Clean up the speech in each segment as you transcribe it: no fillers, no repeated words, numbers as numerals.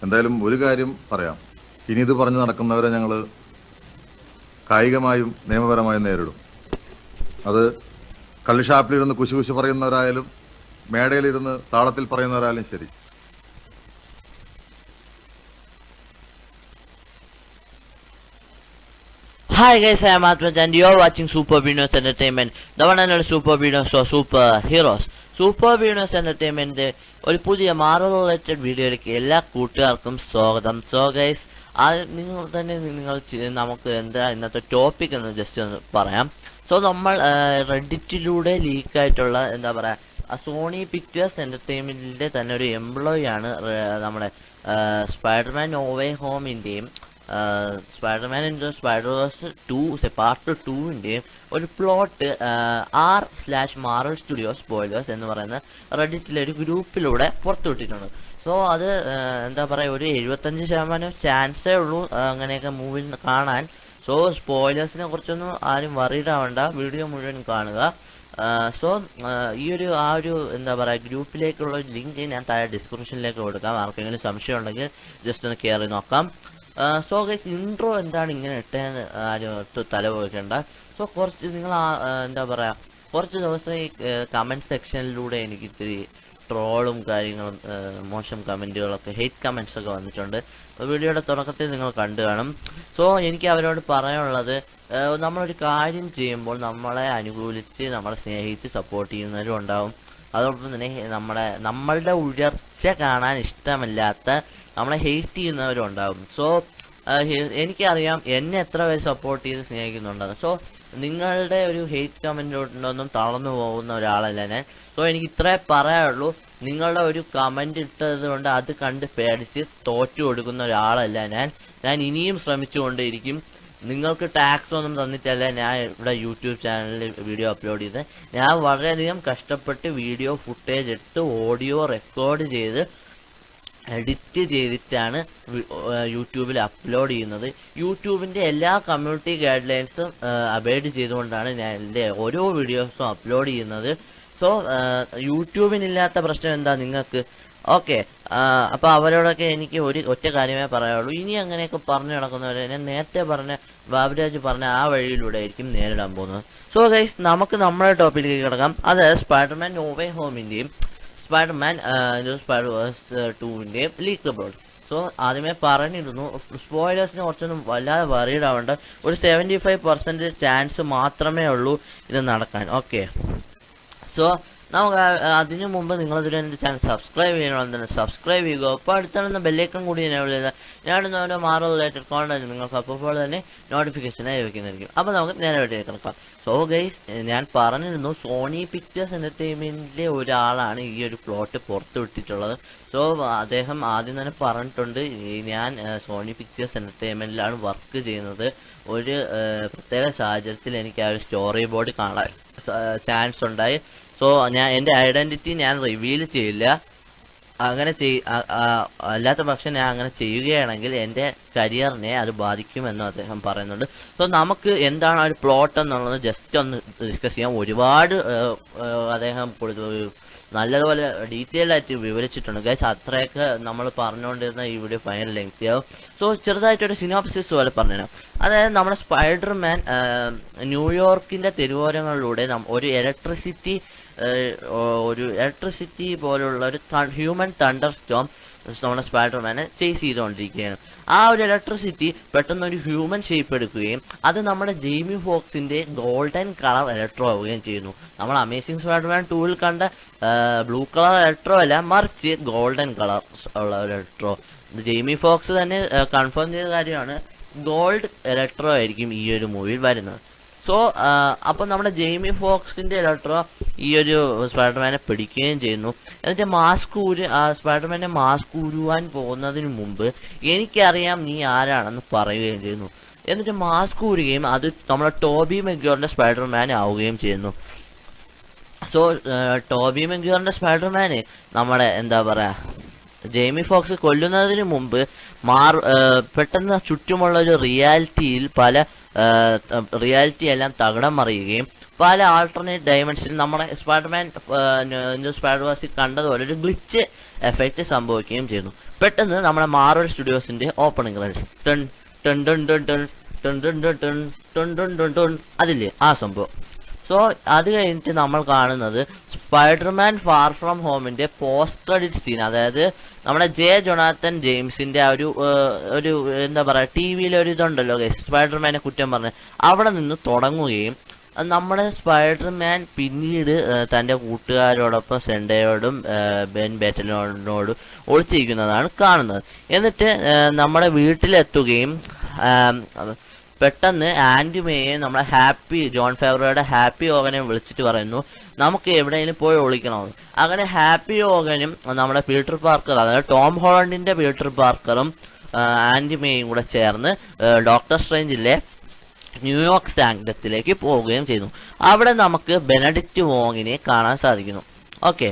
എന്തായാലും ഒരു കാര്യം പറയാം, ഇനി ഇത് പറഞ്ഞു നടക്കുന്നവരെ ഞങ്ങൾ കായികമായും നിയമപരമായും നേരിടും. അത് കള്ളിഷാപ്പിലിരുന്ന് കുശുകുശു പറയുന്നവരായാലും മേടയിലിരുന്ന് താളത്തിൽ പറയുന്നവരായാലും ശരി. Hi guys, I am Atmaj and you are watching Super Winners Entertainment, the one and only Super Winners for Super Heroes. Super Winners Entertainment ഒരു പുതിയ മാർവൽ റിലേറ്റഡ് വീഡിയോയിലേക്ക് എല്ലാ കൂട്ടുകാർക്കും സ്വാഗതം. സോ ഗൈസ്, നിങ്ങൾ തന്നെ നമുക്ക് എന്താ ഇന്നത്തെ ടോപ്പിക് എന്ന് ജസ്റ്റ് ഒന്ന് പറയാം. സോ നമ്മൾ റെഡിറ്റിലൂടെ ലീക്കായിട്ടുള്ള എന്താ പറയുക, സോണി പിക്ചേഴ്സ് എൻ്റർടൈൻമെൻറ്റിൻ്റെ തന്നെ ഒരു എംപ്ലോയി ആണ് നമ്മുടെ സ്പൈഡർമാൻ നോ വേ ഹോമിൻ്റെയും സ്പൈഡർമാൻ ഇൻറ്റു സ്പൈഡർവേഴ്സ് 2 പാർട്ട് 2ൻ്റെയും ഒരു പ്ലോട്ട് r/മാർവൽ സ്റ്റുഡിയോ സ്പോയിലേഴ്സ് എന്ന് പറയുന്ന റെഡിറ്റിലെ ഒരു ഗ്രൂപ്പിലൂടെ പുറത്തുവിട്ടിട്ടുണ്ട്. സോ അത് എന്താ പറയുക, ഒരു 75% ചാൻസേ ഉള്ളൂ അങ്ങനെയൊക്കെ മൂവിൽ കാണാൻ. സോ സ്പോയിലേഴ്സിനെ കുറിച്ചൊന്നും ആരും വറീഡ് ആവണ്ട, വീഡിയോ മുഴുവൻ കാണുക. സോ ഈ ഒരു എന്താ പറയുക, ഗ്രൂപ്പിലേക്കുള്ള ലിങ്ക് ഞാൻ താഴെ ഡിസ്ക്രിപ്ഷനിലേക്ക് കൊടുക്കാം. ആർക്കെങ്കിലും സംശയം ഉണ്ടെങ്കിൽ ജസ്റ്റ് ഒന്ന് കയറി നോക്കാം. സോ ഗൈസ്, ഇൻട്രോ എന്താണ് ഇങ്ങനെ ഇട്ടേന്ന് ആരും തല പോയിക്കണ്ട. സോ കുറച്ച് നിങ്ങൾ എന്താ പറയുക, കുറച്ച് ദിവസം ഈ കമൻറ്റ് സെക്ഷനിലൂടെ എനിക്ക് ഇത്തിരി ട്രോളും കാര്യങ്ങളും മോശം കമൻറ്റുകളൊക്കെ ഹെയ്റ്റ് കമൻറ്റ്സൊക്കെ വന്നിട്ടുണ്ട്. വീഡിയോയുടെ തുടക്കത്തിൽ നിങ്ങൾ കണ്ടു കാണും. സോ എനിക്ക് അവരോട് പറയാനുള്ളത്, നമ്മളൊരു കാര്യം ചെയ്യുമ്പോൾ നമ്മളെ അനുകൂലിച്ച് നമ്മളെ സ്നേഹിച്ച് സപ്പോർട്ട് ചെയ്യുന്നവരും ഉണ്ടാവും. അതോടൊപ്പം തന്നെ നമ്മളുടെ ഉയർച്ച കാണാൻ ഇഷ്ടമില്ലാത്ത നമ്മളെ ഹെയ്റ്റ് ചെയ്യുന്നവരും ഉണ്ടാകും. സോ എനിക്കറിയാം എന്നെ എത്ര പേര് സപ്പോർട്ട് ചെയ്ത് സ്നേഹിക്കുന്നുണ്ടെന്ന്. സോ നിങ്ങളുടെ ഒരു ഹെയ്റ്റ് കമൻറ്റിലോട്ടൊന്നും തളർന്നു പോകുന്ന ഒരാളല്ല ഞാൻ. സോ എനിക്ക് ഇത്രേ പറയാനുള്ളൂ, നിങ്ങളുടെ ഒരു കമൻറ്റ് ഇട്ടത് കൊണ്ട് അത് കണ്ട് പേടിച്ച് തോറ്റു കൊടുക്കുന്ന ഒരാളല്ല ഞാൻ ഇനിയും ശ്രമിച്ചുകൊണ്ടേയിരിക്കും. നിങ്ങൾക്ക് ടാക്സ് ഒന്നും തന്നിട്ടല്ല ഞാൻ ഇവിടെ യൂട്യൂബ് ചാനലിൽ വീഡിയോ അപ്ലോഡ് ചെയ്ത്, ഞാൻ വളരെയധികം കഷ്ടപ്പെട്ട് വീഡിയോ ഫുട്ടേജ് എടുത്ത് ഓഡിയോ റെക്കോർഡ് ചെയ്ത് എഡിറ്റ് ചെയ്തിട്ടാണ് യൂട്യൂബിൽ അപ്ലോഡ് ചെയ്യുന്നത്. യൂട്യൂബിൻ്റെ എല്ലാ കമ്മ്യൂണിറ്റി ഗൈഡ് ലൈൻസും അബൈഡ് ചെയ്തുകൊണ്ടാണ് ഞാൻ എൻ്റെ ഓരോ വീഡിയോസും അപ്ലോഡ് ചെയ്യുന്നത്. സോ യൂട്യൂബിനില്ലാത്ത പ്രശ്നം എന്താ നിങ്ങൾക്ക്? ഓക്കെ, അപ്പോൾ അവരോടൊക്കെ എനിക്ക് ഒറ്റ കാര്യമേ പറയാനുള്ളൂ, ഇനി അങ്ങനെയൊക്കെ പറഞ്ഞു നടക്കുന്നവരെ ഞാൻ നേരത്തെ പറഞ്ഞ ബാബുരാജ് പറഞ്ഞ ആ വഴിയിലൂടെ ആയിരിക്കും നേരിടാൻ പോകുന്നത്. സോ ഗൈസ്, നമുക്ക് നമ്മുടെ ടോപ്പിലേക്ക് കിടക്കാം. അത് സ്പൈഡർമാൻ നോ വേ ഹോമിൻ്റെയും സ്പൈഡർമാൻ സ്പൈഡർവേഴ്സ് 2ൻ്റെയും ലീക്ക് അപ്ലോഡ്. സോ ആദ്യമേ പറഞ്ഞിരുന്നു, സ്പോയിലേഴ്സിനെ കുറച്ചൊന്നും വല്ലാതെ വറീഡ് ആവേണ്ട, ഒരു 75% ചാൻസ് മാത്രമേ ഉള്ളൂ ഇത് നടക്കാൻ. ഓക്കെ, സോ നമുക്ക് അതിനു മുമ്പ് നിങ്ങളിതുവരെ എൻ്റെ ചാനൽ സബ്സ്ക്രൈബ് ചെയ്യണമെന്ന് തന്നെ സബ്സ്ക്രൈബ് ചെയ്യുക. അപ്പോൾ അടുത്തുള്ള ബെല്ലൈക്കൺ കൂടി ഞാനിടുന്ന ഓരോ മാർവൽ റിലേറ്റഡ് കോണ്ടന്റ് നിങ്ങൾക്ക് അപ്പോൾ തന്നെ നോട്ടിഫിക്കേഷനായി ലഭിക്കുന്നതായിരിക്കും. അപ്പോൾ നമുക്ക് നേരെ വീട്ടിലേക്ക് കിടക്കാം. സോ ഗൈസ്, ഞാൻ പറഞ്ഞിരുന്നു സോണി പിക്ചേഴ്സ് എൻ്റർടൈൻമെൻറ്റിലെ ഒരാളാണ് ഈ ഒരു പ്ലോട്ട് പുറത്തു വിട്ടിട്ടുള്ളത്. സോ അദ്ദേഹം ആദ്യം തന്നെ പറഞ്ഞിട്ടുണ്ട്, ഞാൻ സോണി പിക്ചേഴ്സ് എൻ്റർടൈൻമെൻറ്റിലാണ് വർക്ക് ചെയ്യുന്നത്. ഒരു പ്രത്യേക സാഹചര്യത്തിൽ എനിക്ക് ആ ഒരു സ്റ്റോറി ബോർഡ് കാണാൻ ചാൻസ് ഉണ്ടായി. സോ എൻ്റെ ഐഡൻറ്റിറ്റി ഞാൻ റിവീൽ ചെയ്യില്ല. അങ്ങനെ അല്ലാത്ത പക്ഷം ഞാൻ അങ്ങനെ ചെയ്യുകയാണെങ്കിൽ എൻ്റെ കരിയറിനെ അത് ബാധിക്കുമെന്നും അദ്ദേഹം പറയുന്നുണ്ട്. സോ നമുക്ക് എന്താണ് ആ ഒരു പ്ലോട്ട് എന്നുള്ളത് ജസ്റ്റ് ഒന്ന് ഡിസ്കസ് ചെയ്യാം. ഒരുപാട് അദ്ദേഹം നല്ലതുപോലെ ഡീറ്റെയിൽഡ് ആയിട്ട് വിവരിച്ചിട്ടുണ്ട് ഗൈസ്. അത്രയൊക്കെ നമ്മൾ പറഞ്ഞുകൊണ്ടിരുന്ന ഈ വീഡിയോ ഭയങ്കര ലെങ്തി ആവും. സോ ചെറുതായിട്ടൊരു സിനോപ്സിസ് പോലെ പറഞ്ഞുതരാം. അതായത് നമ്മുടെ സ്പൈഡർമാൻ ന്യൂയോർക്കിൻ്റെ തെരുവോരങ്ങളിലൂടെ ഒരു ഇലക്ട്രിസിറ്റി പോലുള്ള ഒരു ഹ്യൂമൻ തണ്ടർ സ്റ്റോം നമ്മുടെ സ്പൈഡർമാനെ ചേസ് ചെയ്തുകൊണ്ടിരിക്കുകയാണ്. ആ ഒരു ഇലക്ട്രിസിറ്റി പെട്ടെന്ന് ഒരു ഹ്യൂമൻ ഷേപ്പ് എടുക്കുകയും അത് നമ്മുടെ ജെയ്മി ഫോക്സിൻ്റെ ഗോൾഡൻ കളർ ഇലക്ട്രോ ആവുകയും ചെയ്യുന്നു. നമ്മൾ അമേസിംഗ് സ്പൈഡർമാൻ 2ൽ കണ്ട ബ്ലൂ കളർ ഇലക്ട്രോ അല്ല, മറിച്ച് ഗോൾഡൻ കളർ ഉള്ള ഇലക്ട്രോ. ജെയ്മി ഫോക്സ് തന്നെ കൺഫേം ചെയ്ത കാര്യമാണ്, ഗോൾഡ് ഇലക്ട്രോ ആയിരിക്കും ഈ ഒരു മൂവിയിൽ വരുന്നത്. സോ അപ്പോൾ നമ്മുടെ ജെയ്മി ഫോക്സിൻ്റെ ഇലക്ട്രോ ഈ ഒരു സ്പൈഡർമാനെ പിടിക്കുകയും ചെയ്യുന്നു. എന്നിട്ട് സ്പൈഡർമാനെ മാസ്ക് ഊരുവാൻ പോകുന്നതിന് മുമ്പ് എനിക്കറിയാം നീ ആരാണെന്ന് പറയുകയും ചെയ്യുന്നു. എന്നിട്ട് മാസ്ക് ഊരുകയും അത് നമ്മുടെ ടോബി മെഗ്വയറിൻ്റെ സ്പൈഡർമാൻ ആവുകയും ചെയ്യുന്നു. സോ ടോബി മെഗ്വയറിൻ്റെ സ്പൈഡർമാന് നമ്മുടെ എന്താ പറയുക, ജെയ്മി ഫോക്സ് കൊല്ലുന്നതിന് മുമ്പ് പെട്ടെന്ന് ചുറ്റുമുള്ള ഒരു റിയാലിറ്റിയിൽ റിയാലിറ്റി എല്ലാം തകിടം മറിയുകയും പല ആൾട്ടർനേറ്റ് ഡയമെൻഷനിൽ നമ്മുടെ സ്പൈഡർവേഴ്സിൽ കണ്ടതുപോലെ ഒരു ഗ്ലിച്ച് എഫക്റ്റ് സംഭവിക്കുകയും ചെയ്യുന്നു. പെട്ടെന്ന് നമ്മുടെ മാർവൽ സ്റ്റുഡിയോസിന്റെ ഓപ്പണിംഗ് ക്രെഡിറ്റ്സ് ടൺ ടൺ ടൺ ടൺ ടൺ ടൺ ടൺ ടൺ ടൺ ടൺ ടൺ ടൺ ടൺ അതില്ലേ ആ സംഭവം. സോ അത് കഴിഞ്ഞിട്ട് നമ്മൾ കാണുന്നത് സ്പൈഡർമാൻ ഫാർ ഫ്രം ഹോമിന്റെ പോസ്റ്റ് ക്രെഡിറ്റ് സീൻ. അതായത് നമ്മുടെ ജോനാഥൻ ജെയിംസിന്റെ ആ ഒരു എന്താ പറയുക, ടി വിയിലെ ഒരു ഇതുണ്ടല്ലോ സ്പൈഡർമാനെ കുറ്റം പറഞ്ഞ് അവിടെ നിന്ന് തുടങ്ങുകയും നമ്മുടെ സ്പൈഡർമാൻ പിന്നീട് തൻ്റെ കൂട്ടുകാരോടൊപ്പം സെൻഡയോടും ബെൻ ബേറ്റലിനോടും ഒളിച്ചിരിക്കുന്നതാണ് കാണുന്നത്. എന്നിട്ട് നമ്മുടെ വീട്ടിലെത്തുകയും പെട്ടെന്ന് ആൻറ്റി മേയെ നമ്മളെ ജോൺ ഫേവറോയുടെ ഹാപ്പി ഓഗനെ വിളിച്ചിട്ട് പറയുന്നു നമുക്ക് എവിടെയെങ്കിലും പോയി ഒളിക്കണമെന്ന്. അങ്ങനെ ഹാപ്പി ഓഗനും നമ്മുടെ പീറ്റർ പാർക്കർ, അതായത് ടോം ഹോളണ്ടിൻ്റെ പീറ്റർ പാർക്കറും ആൻറ്റി മേയും കൂടെ ചേർന്ന് ഡോക്ടർ സ്ട്രേഞ്ചിലെ ന്യൂയോർക്ക് സാങ്ക്ടത്തിലേക്ക് പോവുകയും ചെയ്യുന്നു. അവിടെ നമുക്ക് ബെനഡിക്റ്റ് വോങ്ങിനെ കാണാൻ സാധിക്കുന്നു. ഓക്കെ,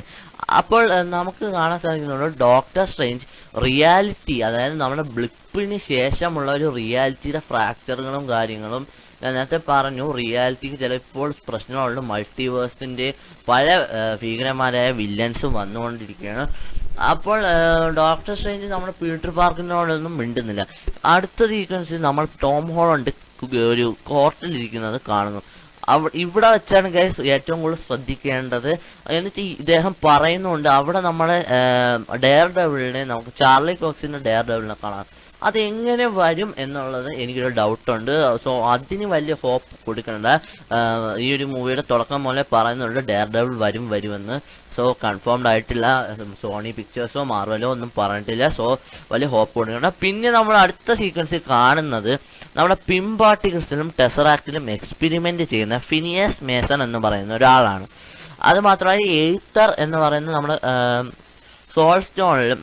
അപ്പോൾ നമുക്ക് കാണാൻ സാധിക്കുന്നുണ്ട് ഡോക്ടർ സ്ട്രേഞ്ച് റിയാലിറ്റി, അതായത് നമ്മുടെ ബ്ലിപ്പിന് ശേഷമുള്ള ഒരു റിയാലിറ്റിയുടെ ഫ്രാക്ചറുകളും കാര്യങ്ങളും ഞാൻ നേരത്തെ പറഞ്ഞു. റിയാലിറ്റിക്ക് ചിലപ്പോൾ പ്രശ്നമുണ്ട്, മൾട്ടിവേഴ്സിൻ്റെ പല ഭീകരന്മാരായ വില്ലൻസും വന്നുകൊണ്ടിരിക്കുകയാണ്. അപ്പോൾ ഡോക്ടർ സ്ട്രേഞ്ച് നമ്മുടെ പീറ്റർ പാർക്കിനോടൊന്നും മിണ്ടുന്നില്ല. അടുത്ത സീക്വൻസിൽ നമ്മൾ ടോം ഹോളണ്ട് ഒരു കോർട്ടിലിരിക്കുന്നത് കാണുന്നു. ഇവിടെ വെച്ചാണ് ഗൈസ് ഏറ്റവും കൂടുതൽ ശ്രദ്ധിക്കേണ്ടത്. എന്നിട്ട് ഇദ്ദേഹം പറയുന്നുണ്ട് അവിടെ നമ്മളെ ഡെയർ ഡെവിളിനെ, നമുക്ക് ചാർലി കോക്സിന്റെ ഡെയർ ഡെവിളിനെ കാണാം. അതെങ്ങനെ വരും എന്നുള്ളത് എനിക്കൊരു ഡൗട്ടുണ്ട്. സോ അതിന് വലിയ ഹോപ്പ് കൊടുക്കണ്ട. ഈ ഒരു മൂവിയുടെ തുടക്കം പോലെ പറയുന്നുണ്ട് ഡെയർ ഡെവിൾ വരുമെന്ന്. സോ കൺഫേംഡ് ആയിട്ടില്ല, സോണി പിക്ചേഴ്സോ മാർവലോ ഒന്നും പറഞ്ഞിട്ടില്ല. സോ വലിയ ഹോപ്പ് കൊടുക്കണ്ട. പിന്നെ നമ്മൾ അടുത്ത സീക്വൻസിൽ കാണുന്നത് നമ്മുടെ പിം പാർട്ടിക്കിൾസിലും ടെസറാക്റ്റിലും എക്സ്പെരിമെന്റ് ചെയ്യുന്ന ഫിനിയസ് മേസൺ എന്ന് പറയുന്ന ഒരാളാണ്. അത് മാത്രമല്ല എയ്ത്തർ എന്ന് പറയുന്ന നമ്മുടെ സോൾ സ്റ്റോണിലും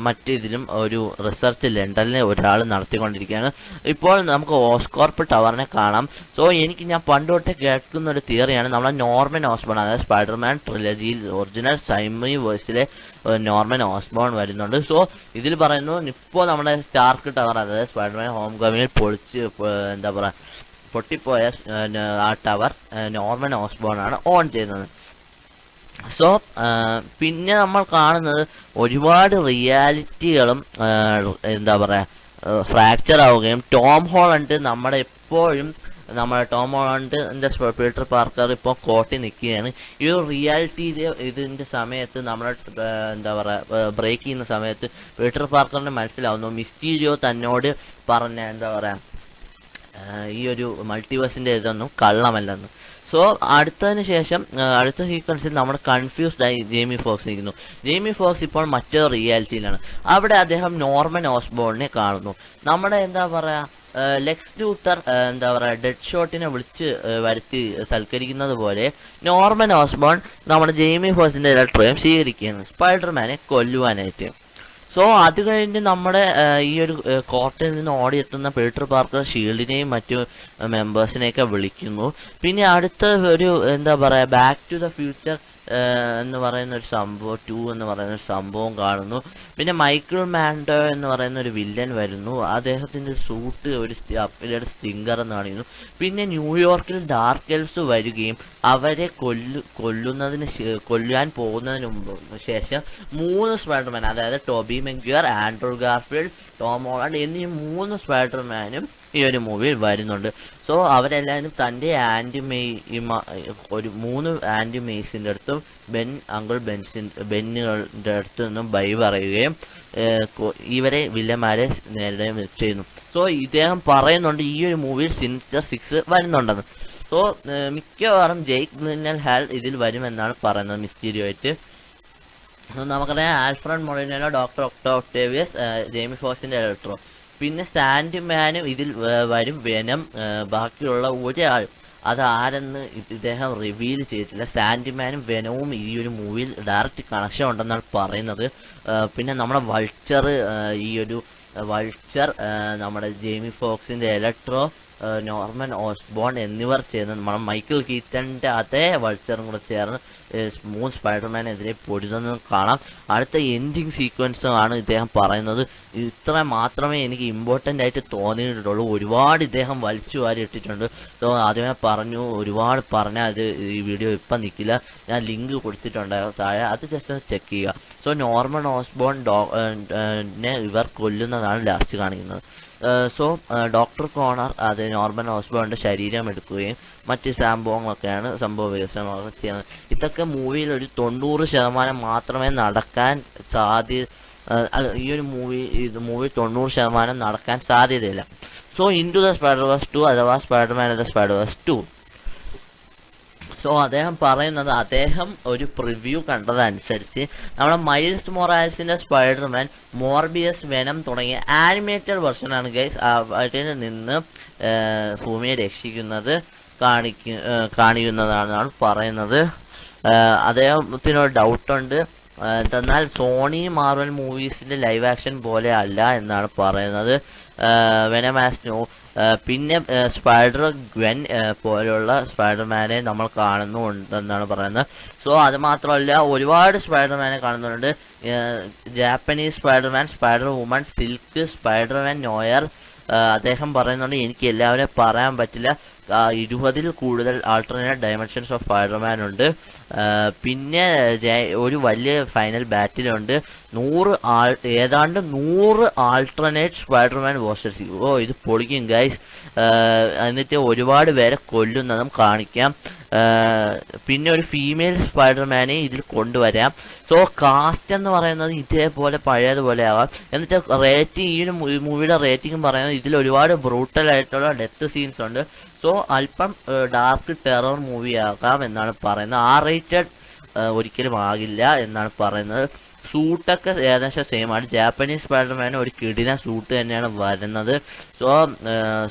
മറ്റിതിലും ഒരു റിസർച്ച് ലണ്ടനിൽ ഒരാൾ നടത്തിക്കൊണ്ടിരിക്കുകയാണ്. ഇപ്പോൾ നമുക്ക് ഓസ്കോർപ്പ് ടവറിനെ കാണാം. സോ ഞാൻ പണ്ട് തൊട്ടേ കേൾക്കുന്ന ഒരു തിയറിയാണ് നമ്മുടെ നോർമൻ ഓസ്ബോൺ, അതായത് സ്പൈഡർമാൻ ട്രിലജിയിൽ ഒറിജിനൽ സൈമി വേഴ്സിലെ നോർമൻ ഓസ്ബോൺ വരുന്നുണ്ട്. സോ ഇതിൽ പറയുന്നു ഇപ്പോൾ നമ്മുടെ സ്റ്റാർക്ക് ടവർ, അതായത് സ്പൈഡർമാൻ ഹോം കമ്മിങ്ങിൽ എന്താ പറയുക പൊട്ടിപ്പോയ ആ ടവർ നോർമൻ ഓസ്ബോൺ ആണ് ഓൺ ചെയ്യുന്നത്. സോ പിന്നെ നമ്മൾ കാണുന്നത് ഒരുപാട് റിയാലിറ്റികളും എന്താ പറയുക ഫ്രാക്ചർ ആവുകയും ടോം ഹോളണ്ട് നമ്മുടെ ടോം ഹോളണ്ടിൻ്റെ പീറ്റർ പാർക്കർ ഇപ്പോൾ കോട്ടി നിൽക്കുകയാണ്. ഈ ഒരു റിയാലിറ്റി ഇതിൻ്റെ സമയത്ത് നമ്മളെ എന്താ പറയുക ബ്രേക്ക് ചെയ്യുന്ന സമയത്ത് പീറ്റർ പാർക്കറിന് മനസ്സിലാവുന്നു മിസ്റ്റീരിയോ തന്നോട് പറഞ്ഞ എന്താ പറയുക ഈ ഒരു മൾട്ടിവേഴ്സിൻ്റെ ഇതൊന്നും കള്ളമല്ലെന്ന്. സോ അടുത്തതിന് ശേഷം അടുത്ത സീക്വൻസിൽ നമ്മൾ കൺഫ്യൂസ്ഡ് ആയി ജെയ്മി ഫോക്സ് ഇരിക്കുന്നു. ജെയ്മി ഫോക്സ് ഇപ്പോൾ മറ്റൊരു റിയാലിറ്റിയിലാണ്. അവിടെ അദ്ദേഹം നോർമൻ ഓസ്ബോണിനെ കാണുന്നു. നമ്മുടെ എന്താ പറയുക ലെക്സ് ലൂത്തർ എന്താ പറയുക ഡെഡ് ഷോട്ടിനെ വിളിച്ച് വരുത്തി സൽക്കരിക്കുന്നത് പോലെ നോർമൻ ഓസ്ബോൺ നമ്മുടെ ജെയ്മി ഫോക്സിൻ്റെ ലെറ്ററേയും സ്വീകരിക്കുകയാണ് സ്പൈഡർമാനെ കൊല്ലുവാനായിട്ട്. സോ അത് കഴിഞ്ഞ് നമ്മുടെ ഈ ഒരു കോർട്ടിൽ നിന്ന് ഓടിയെത്തുന്ന പീറ്റർ പാർക്കർ ഷീൽഡിനെയും മറ്റു മെമ്പേഴ്സിനെയൊക്കെ വിളിക്കുന്നു. പിന്നെ അടുത്ത ഒരു എന്താ പറയുക ബാക്ക് ടു ദ ഫ്യൂച്ചർ എന്ന് പറയുന്ന ഒരു സംഭവം 2 എന്ന് പറയുന്ന ഒരു സംഭവം കാണുന്നു. പിന്നെ മൈക്കിൾ മാൻഡോ എന്ന് പറയുന്ന ഒരു വില്ലൻ വരുന്നു. അദ്ദേഹത്തിൻ്റെ സൂട്ട് ഒരു അപ്പിലയുടെ സ്റ്റിങ്കർ എന്ന് കാണിക്കുന്നു. പിന്നെ ന്യൂയോർക്കിൽ ഡാർക്ക് എൽസ് വരികയും അവരെ കൊല്ലാൻ പോകുന്നതിന് ശേഷം 3 സ്പൈഡർമാൻ, അതായത് Tobey Maguire, Andrew Garfield, Tom Holland എന്നീ 3 സ്പൈഡർമാനും ഈ ഒരു മൂവിയിൽ വരുന്നുണ്ട്. സോ അവരെല്ലാവരും തൻ്റെ ഒരു 3 ആൻറ്റി മെയ്സിൻ്റെ അടുത്തും ബെന്നുകളുടെ അടുത്ത് നിന്നും ബൈ പറയുകയും ഇവരെ വില്ലന്മാരെ നേരിടുകയും ചെയ്യുന്നു. സോ ഇദ്ദേഹം പറയുന്നുണ്ട് ഈ ഒരു മൂവിയിൽ സിനിസ്റ്റർ 6 വരുന്നുണ്ടെന്ന്. സോ മിക്കവാറും ജെയ്ക്ക് ജില്ലെൻഹാൽ ഇതിൽ വരുമെന്നാണ് പറയുന്നത് മിസ്റ്റീരിയോ ആയിട്ട്. നമുക്കറിയാം ആൽഫ്രഡ് മൊളിനോ, ഡോക്ടർ ഒക്ടോവിയസ്, ജെയ്മി ഫോക്സിൻ്റെ എലക്ട്രോ, പിന്നെ സാൻഡ്മാനും ഇതിൽ വരും. വെനം ബാക്കിയുള്ള ഒരാൾ അതാരെന്ന് ഇദ്ദേഹം റിവീൽ ചെയ്തിട്ടില്ല. സാൻഡ്മാനും വെനവും ഈ ഒരു മൂവിയിൽ ഡയറക്റ്റ് കണക്ഷൻ ഉണ്ടെന്നാണ് പറയുന്നത്. പിന്നെ നമ്മുടെ വൾച്ചർ നമ്മുടെ ജെയ്മി ഫോക്സിൻ്റെ എലക്ട്രോ, നോർമൻ ഓസ്ബോൺ എന്നിവർ ചേർന്ന് നമ്മുടെ മൈക്കിൾ കീറ്റൻ്റെ അതേ വൾച്ചറും കൂടെ ചേർന്ന് സ്മൂത്ത് സ്പൈഡർമാനെതിരെ പൊരുതുന്നത് കാണാം. അടുത്ത എൻഡിങ് സീക്വൻസും ആണ് ഇദ്ദേഹം പറയുന്നത്. ഇത്ര മാത്രമേ എനിക്ക് ഇമ്പോർട്ടൻ്റ് ആയിട്ട് തോന്നിയിട്ടുള്ളൂ. ഒരുപാട് ഇദ്ദേഹം വലിച്ചു വാരി ഇട്ടിട്ടുണ്ട്. സോ ആദ്യമേ പറഞ്ഞു, ഒരുപാട് പറഞ്ഞാൽ അത് ഈ വീഡിയോ ഇപ്പം നിൽക്കില്ല. ഞാൻ ലിങ്ക് കൊടുത്തിട്ടുണ്ടായിരുന്നു താഴെ, അത് ജസ്റ്റ് ഒന്ന് ചെക്ക് ചെയ്യുക. സോ നോർമൻ ഓസ്ബോൺ ഇവർ കൊല്ലുന്നതാണ് ലാസ്റ്റ് കാണിക്കുന്നത്. സോ ഡോക്ടർ കോണർ അത് നോർമൻ ഓസ്ബോണിൻ്റെ ശരീരം എടുക്കുകയും മറ്റ് സംഭവങ്ങളൊക്കെയാണ് സംഭവ വികസനങ്ങളൊക്കെ ചെയ്യുന്നത്. ഇതൊക്കെ മൂവിയിൽ ഒരു 90% മാത്രമേ നടക്കാൻ ഈ ഒരു മൂവി 90% നടക്കാൻ സാധ്യതയില്ല. സോ ഇൻടു ദ സ്പൈഡർവേഴ്സ് 2 അഥവാ സ്പൈഡർമാൻ ദ സ്പൈഡർവേഴ്സ് 2. സോ അദ്ദേഹം പറയുന്നത്, അദ്ദേഹം ഒരു പ്രിവ്യൂ കണ്ടതനുസരിച്ച് നമ്മുടെ മൈൽസ് മൊറാൽസിൻ്റെ സ്പൈഡർമാൻ, മോർബിയസ്, വെനം തുടങ്ങിയ ആനിമേറ്റഡ് വെർഷനാണ് ഗൈസ് അതിൽ നിന്ന് ഭൂമിയെ രക്ഷിക്കുന്നത് കാണിക്കുന്നതാണെന്നാണ് പറയുന്നത്. അദ്ദേഹത്തിനൊരു ഡൗട്ടുണ്ട്. എന്തെന്നാൽ സോണി മാർവൽ മൂവീസിൻ്റെ ലൈവ് ആക്ഷൻ പോലെ അല്ല എന്നാണ് പറയുന്നത്. വെനം ആസ് പിന്നെ സ്പൈഡർ ഗ്വെൻ പോലുള്ള സ്പൈഡർമാനെ നമ്മൾ കാണുന്നുണ്ടെന്നാണ് പറയുന്നത്. സോ അത് മാത്രമല്ല, ഒരുപാട് സ്പൈഡർമാനെ കാണുന്നുണ്ട്. Japanese Spiderman, spider woman, silk, Spiderman noir. അദ്ദേഹം പറയുന്നുണ്ട്, എനിക്ക് എല്ലാവരെയും പറയാൻ പറ്റില്ല, 20ൽ കൂടുതൽ ആൾട്ടർനേറ്റ് ഡയമെൻഷൻസ് ഓഫ് സ്പൈഡർമാൻ ഉണ്ട്. പിന്നെ ഒരു വലിയ ഫൈനൽ ബാറ്റിലുണ്ട്. ഏതാണ്ട് 100 ആൾട്ടർനേറ്റ് സ്പൈഡർമാൻ പോസ്റ്റേഴ്സ്. ഇത് പൊളിക്കും ഗൈസ്. എന്നിട്ട് ഒരുപാട് പേരെ കൊല്ലുന്നതും കാണിക്കാം. പിന്നെ ഒരു ഫീമെയിൽ സ്പൈഡർമാനെ ഇതിൽ കൊണ്ടുവരാം. സോ കാസ്റ്റ് എന്ന് പറയുന്നത് ഇതേപോലെ പഴയതുപോലെ ആവാം. എന്നിട്ട് റേറ്റിംഗ്, ഈ ഒരു മൂവിയുടെ റേറ്റിംഗ് പറയുന്നത് ഇതിൽ ഒരുപാട് ബ്രൂട്ടലായിട്ടുള്ള ഡെത്ത് സീൻസ് ഉണ്ട്. സോ അല്പം ഡാർക്ക് ടെറർ മൂവി ആകാം എന്നാണ് പറയുന്നത്. R-rated ഒരിക്കലും ആകില്ല എന്നാണ് പറയുന്നത്. സൂട്ടൊക്കെ ഏകദേശം സെയിം ആണ്. ജാപ്പനീസ് സ്പൈഡർമാൻ ഒരു കിടിലൻ സൂട്ട് തന്നെയാണ് വരുന്നത്. സോ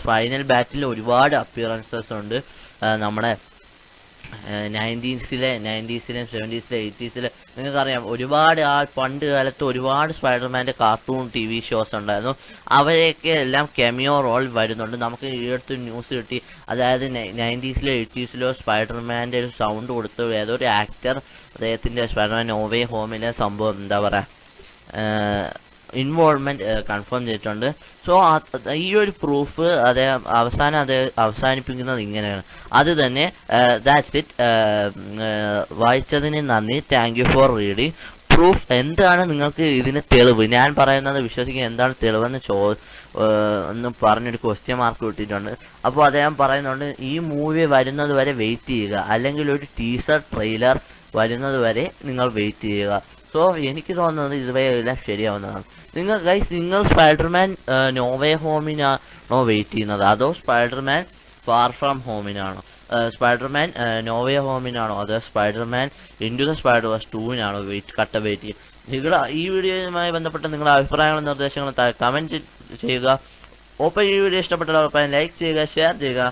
ഫൈനൽ ബാറ്റിൽ ഒരുപാട് അപ്പിയറൻസസ് ഉണ്ട്. നമ്മുടെ 90s-ലെ 70s-ലെ 80s-ലെ നിങ്ങൾക്കറിയാം, ഒരുപാട് പണ്ട് കാലത്ത് ഒരുപാട് സ്പൈഡർമാൻ്റെ കാർട്ടൂൺ TV ഷോസ് ഉണ്ടായിരുന്നു. അവരെയൊക്കെ എല്ലാം കെമിയോ റോൾ വരുന്നുണ്ട്. നമുക്ക് ഈ അടുത്ത് ന്യൂസ് കിട്ടി, അതായത് 90s-ലോ 80s-ലോ സ്പൈഡർമാൻ്റെ ഒരു സൗണ്ട് കൊടുത്ത് ഏതൊരു ആക്ടർ അദ്ദേഹത്തിൻ്റെ സ്പൈഡർമാൻ നോ വേ ഹോമിലെ സംഭവം എന്താ പറയുക ഇൻവോൾവ്മെൻറ്റ് കൺഫേം ചെയ്തിട്ടുണ്ട്. സോ ഈ ഒരു പ്രൂഫ് അവസാനിപ്പിക്കുന്നത് ഇങ്ങനെയാണ്. അത് തന്നെ ദാറ്റ്സ് ഇറ്റ്. വായിച്ചതിന് നന്ദി. Thank you for reading. Proof എന്താണ് നിങ്ങൾക്ക് ഇതിന് തെളിവ്? ഞാൻ പറയുന്നത് വിശ്വസിക്കുക, എന്താണ് തെളിവെന്ന് ഒന്ന് പറഞ്ഞൊരു ക്വസ്റ്റ്യൻ മാർക്ക് കിട്ടിയിട്ടുണ്ട്. അപ്പോൾ അദ്ദേഹം പറയുന്നുണ്ട്, ഈ മൂവി വരുന്നത് വരെ വെയിറ്റ് ചെയ്യുക, അല്ലെങ്കിൽ ഒരു ടീസർ ട്രെയിലർ വരുന്നത് വരെ നിങ്ങൾ വെയിറ്റ് ചെയ്യുക. സോ എനിക്ക് തോന്നുന്നത് ഇതുവരെയെല്ലാം ശരിയാവുന്നതാണ്. നിങ്ങൾ സ്പൈഡർമാൻ നോ വേ ഹോമിനാണോ വെയിറ്റ് ചെയ്യുന്നത്, അതോ സ്പൈഡർമാൻ ഫാർ ഫ്രം ഹോമിനാണോ? സ്പൈഡർമാൻ നോ വേ ഹോമിനാണോ, അതോ സ്പൈഡർമാൻ ഇൻടു ദ സ്പൈഡർവേഴ്സ് 2-നാണോ വെയിറ്റ് ചെയ്യുക? നിങ്ങളുടെ ഈ വീഡിയോയുമായി ബന്ധപ്പെട്ട നിങ്ങളുടെ അഭിപ്രായങ്ങളും നിർദ്ദേശങ്ങളും കമൻറ്റ് ചെയ്യുക. ഒപ്പം ഈ വീഡിയോ ഇഷ്ടപ്പെട്ടവർ ലൈക്ക് ചെയ്യുക, ഷെയർ ചെയ്യുക.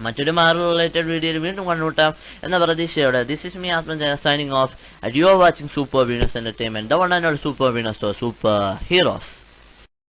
മറ്റൊരു മാർവൽ റിലേറ്റഡ് വീഡിയോയിൽ വീണ്ടും കണ്ടുമുട്ടാം എന്ന പ്രതീക്ഷയോടെ this is me Athman signing off. You are watching Super Venus Entertainment, the one and only Super Venus or Super Heroes.